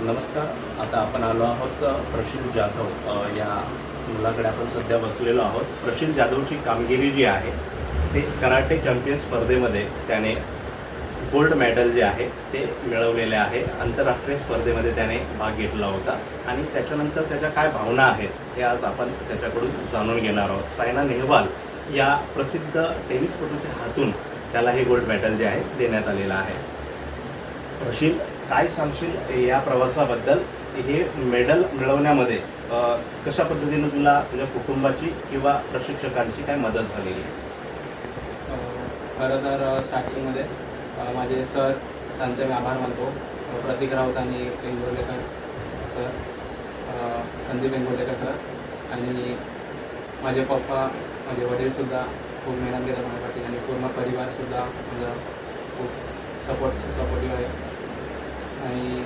नमस्कार. आता आपण आलो आहोत प्रशिल जाधव या मुलाकडे आपण सध्या बसलेलो आहोत. प्रशिल जाधवची कामगिरी जी आहे ते कराटे चॅम्पियन स्पर्धेमध्ये त्याने गोल्ड मेडल जे आहे ते मिळवलेले आहे. आंतरराष्ट्रीय स्पर्धेमध्ये त्याने भाग घेतला होता आणि त्याच्यानंतर त्याच्या काय भावना आहेत हे आज आपण त्याच्याकडून जाणून घेणार आहोत. सायना नेहवाल या प्रसिद्ध टेनिसपटूच्या हातून त्याला हे गोल्ड मेडल जे आहे देण्यात आलेलं आहे. प्रशिल, काय सांगशील या प्रवासाबद्दल? हे मेडल मिळवण्यामध्ये कशा पद्धतीने तुला तुझ्या कुटुंबाची किंवा प्रशिक्षकांची काय मदत झालेली आहे? खरं तर स्टार्टिंगमध्ये माझे सर, त्यांचे मी आभार मानतो. प्रतीक राऊत आणि वेंगुर्लेकर सर, संदीप वेंगुर्लेकर सर आणि माझे पप्पा, माझे वडीलसुद्धा खूप मेहनत घेतात माझ्यासाठी आणि पूर्ण परिवारसुद्धा माझा खूप सपोर्टिव्ह आहे. आणि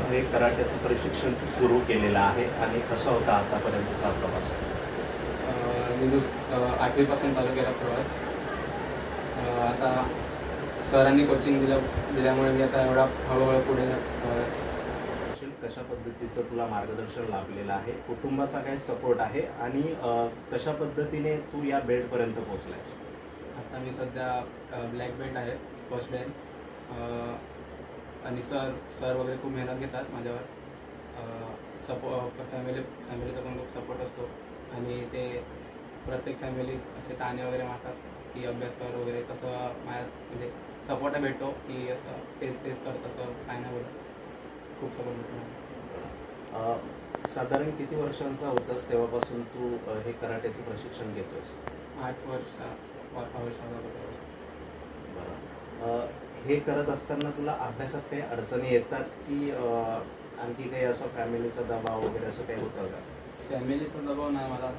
हे कराट्याचं प्रशिक्षण सुरू केलेलं आहे आणि कसा होता आतापर्यंतचा प्रवास? मी 8वीपासून चालू केला प्रवास. आता सरांनी कोचिंग दिल्यामुळे मी आता एवढा हळूहळू पुढे कशा पद्धतीचं तुला मार्गदर्शन लाभलेलं आहे, कुटुंबाचा काय सपोर्ट आहे आणि कशा पद्धतीने तू या बेल्टपर्यंत पोहोचलाय? आता मी सध्या ब्लॅक बेल्ट आहे, फर्स्ट बेल्ट. आणि सर वगैरे खूप मेहनत घेतात माझ्यावर. फॅमिलीचा पण खूप सपोर्ट असतो आणि ते प्रत्येक फॅमिलीत असे ताणे वगैरे मारतात की अभ्यास कर वगैरे. तसं माझ्या म्हणजे सपोर्ट भेटतो की असं तेच कर, तसं काय नाही बोलत. खूप सपोर्ट भेटतो. साधारण किती वर्षांचा होतास तेव्हापासून तू हे कराट्याचं प्रशिक्षण घेतोयस? 8 वर्षाचा. बरं. हे करत असताना तुला अभ्यासात काही अडचणी येतात की आणखी काही असं फॅमिलीचा दबाव वगैरे असं काही होतं का? फॅमिलीचा दबाव नाही मला.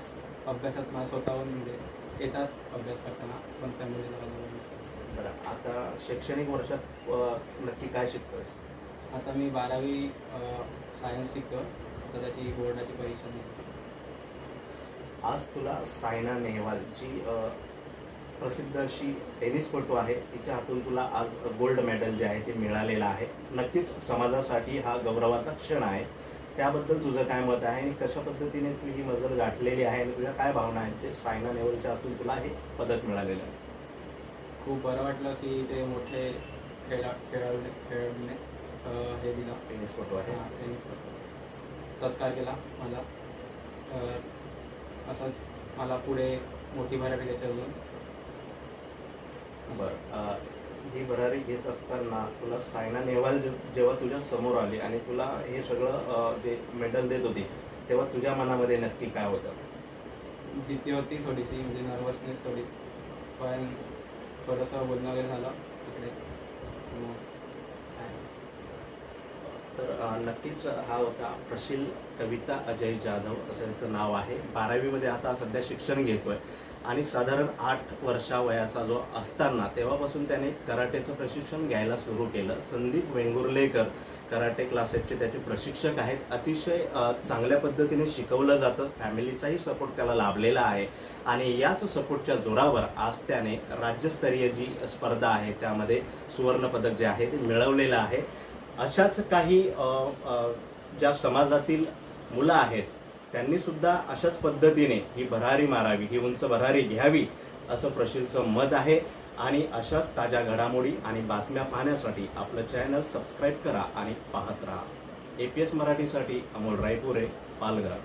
अभ्यासात मला स्वतःहून म्हणजे येतात अभ्यास करताना, पण फॅमिलीचा दबाव नसतो. बरं, आता शैक्षणिक वर्षात नक्की काय शिकतोयस? आता मी 12वी सायन्स शिकतो. आता त्याची बोर्डाची परीक्षा दिली. आज तुला सायना नेहवालची प्रसिद्ध अशी टेनिसपटू आहे, तिच्या हातून तुला आज गोल्ड मेडल जे आहे ते मिळालेलं आहे. नक्कीच समाजासाठी हा गौरवाचा क्षण आहे. त्याबद्दल तुझं काय मत आहे आणि कशा पद्धतीने तू ही मजल गाठलेली आहे आणि तुझ्या काय भावना आहेत ते सायना नेहवालच्या हातून तुला हे पदक मिळालेलं आहे? खूप बरं वाटलं की ते मोठे खेळाडूने हे दिलं, टेनिसपटू आहे. टेनिसपटू सत्कार केला माझा. असंच मला पुढे मोठी भरारी घ्यायची अजून. बरं, ही भरारी घेत असताना तुला सायना नेहवाल जेव्हा तुझ्या समोर आली आणि तुला हे सगळं जे मेडल देत होती तेव्हा तुझ्या मनामध्ये नक्की काय होतं? भीती होती थोडीशी, म्हणजे नर्वसनेस थोडी, पण थोडंसं बोलणं वगैरे झालं तिकडे. तर नक्कीच हा होता प्रशिल कविता अजय जाधव, असं याचं नाव आहे. 12वीमध्ये आता सध्या शिक्षण घेतोय आणि साधारण 8 वर्षावयाचा जो असताना तेव्हापासून त्याने कराटेचं प्रशिक्षण घ्यायला सुरू केलं. संदीप वेंगुर्लेकर कराटे क्लासेसचे त्याचे प्रशिक्षक आहेत. अतिशय चांगल्या पद्धतीने शिकवलं जातं. फॅमिलीचाही सपोर्ट त्याला लाभलेला आहे आणि याच सपोर्टच्या जोरावर आज त्याने राज्यस्तरीय जी स्पर्धा आहे त्यामध्ये सुवर्णपदक जे आहे ते मिळवलेलं आहे. अशाच काही ज्या समाजातील मुलं आहेत त्यांनी सुद्धा अशाच पद्धतीने ही भरारी मारावी, ही उंच भरारी घ्यावी असं प्रशिलचं मत आहे. आणि अशाच ताज्या घडामोडी आणि बातम्या पाहण्यासाठी आपलं चॅनल सबस्क्राईब करा आणि पाहत राहा. APS मराठीसाठी अमोल रायपुरे, पालघर.